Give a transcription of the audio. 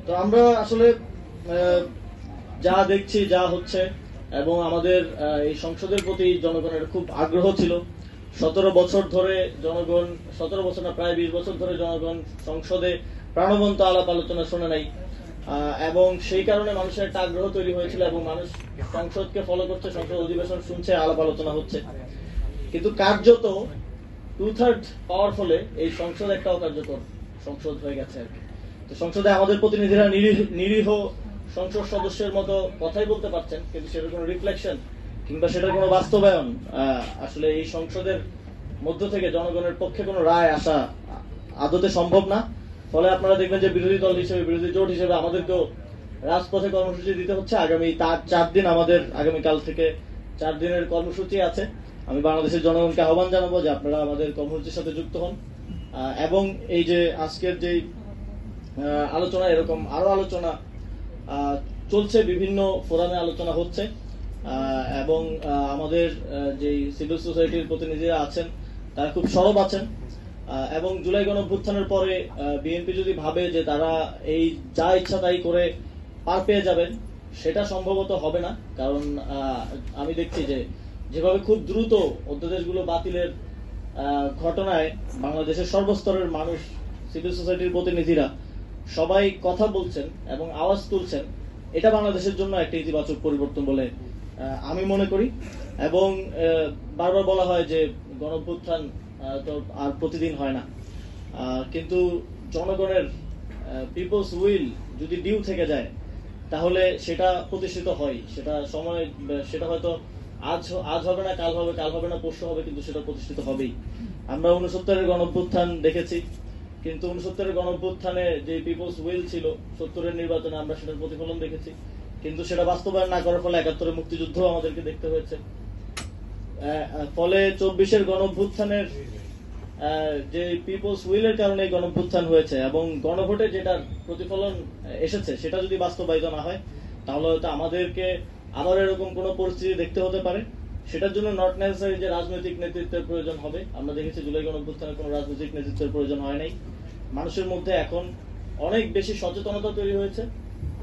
তো আমরা আসলে যা দেখছি, যা হচ্ছে, এবং আমাদের এই সংসদের প্রতি জনগণের খুব আগ্রহ ছিল। 17 বছর ধরে জনগণ, 17 বছর না প্রায় 20 বছর ধরে জনগণ সংসদে প্রাণবন্ত আলাপ আলোচনা শোনে নাই, এবং সেই কারণে মানুষের একটা আগ্রহ তৈরি হয়েছিল এবং মানুষ সংসদকে ফলো করছে, সংসদ অধিবেশন শুনছে, আলাপ আলোচনা হচ্ছে। কিন্তু কার্যত 2/3 পাওয়ার ফলে এই সংসদ একটা অকার্যকর সংসদ হয়ে গেছে আর কি। তো সংসদে আমাদের প্রতিনিধিরা নিরীহ সংসদ সদস্যের মতো কথাই বলতে পারছেন, কিন্তু সেটার কোনো রিফ্লেকশন কিংবা সেটার কোনো বাস্তবায়ন আসলে এই সংসদের মধ্য থেকে জনগণের পক্ষে কোনো রায় আসা আদতে সম্ভব না। ফলে আপনারা দেখবেন যে বিরোধী দল হিসেবে, বিরোধী জোট হিসেবে আমাদেরকেও রাজপথে কর্মসূচি দিতে হচ্ছে। আগামী 4 দিন আমাদের, আগামীকাল থেকে 4 দিনের কর্মসূচি আছে। আমি বাংলাদেশের জনগণকে আহ্বান জানাবো যে আপনারা আমাদের কর্মসূচির সাথে যুক্ত হন, এবং এই যে আজকের যে আলোচনা, এরকম আরো আলোচনা চলছে, বিভিন্ন ফোরামে আলোচনা হচ্ছে, এবং আমাদের যে সিভিল সোসাইটির প্রতিনিধিরা আছেন তারা খুব সরব আছেন। এবং জুলাই গণঅভ্যুত্থানের পরে বিএনপি যদি ভাবে যে তারা এই যা ইচ্ছা তাই করে পার পেয়ে যাবেন, সেটা সম্ভবত হবে না। কারণ আমি দেখছি যে যেভাবে খুব দ্রুত অধ্যাদেশগুলো বাতিলের ঘটনায় বাংলাদেশের সর্বস্তরের মানুষ, সিভিল সোসাইটির প্রতিনিধিরা সবাই কথা বলছেন এবং আওয়াজ তুলছেন, এটা বাংলাদেশের জন্য একটা ইতিবাচক পরিবর্তন বলে আমি মনে করি। এবং বারবার বলা হয় যে গণঅভ্যুত্থান তো আর প্রতিদিন হয় না, কিন্তু জনগণের পিপলস উইল যদি ডিউ থেকে যায় তাহলে সেটা প্রতিষ্ঠিত হয়। সেটা সময়, সেটা হয়তো আজ হবে না, কাল হবে, কাল হবে না, পরশু হবে, কিন্তু সেটা প্রতিষ্ঠিত হবেই। আমরা 69-এর গণঅভ্যুত্থান দেখেছি, কিন্তু 69-এর গণঅভ্যুত্থানে যে পিপলস উইল ছিল, 70-এর নির্বাচনে আমরা সেটার প্রতিফলন দেখেছি, কিন্তু সেটা বাস্তবায়ন না করার ফলে 71-এর মুক্তিযুদ্ধ আমাদেরকে দেখতে হয়েছে। ফলে 24-এর গণঅভ্যুত্থানের যে পিপলস উইলের কারণে গণঅভ্যুত্থান হয়েছে এবং গণভোটে যেটার প্রতিফলন এসেছে, সেটা যদি বাস্তবায়িত না হয় তাহলে হয়তো আমাদেরকে আবার এরকম কোনো পরিস্থিতি দেখতে হতে পারে। সেটার জন্য নট নেসেসারি যে রাজনৈতিক নেতৃত্বের প্রয়োজন হবে। আমরা দেখেছি জুলাই গণঅভ্যুত্থানে কোনো রাজনৈতিক নেতৃত্বের প্রয়োজন হয় নাই। মানুষের মধ্যে এখন অনেক বেশি সচেতনতা তৈরি হয়েছে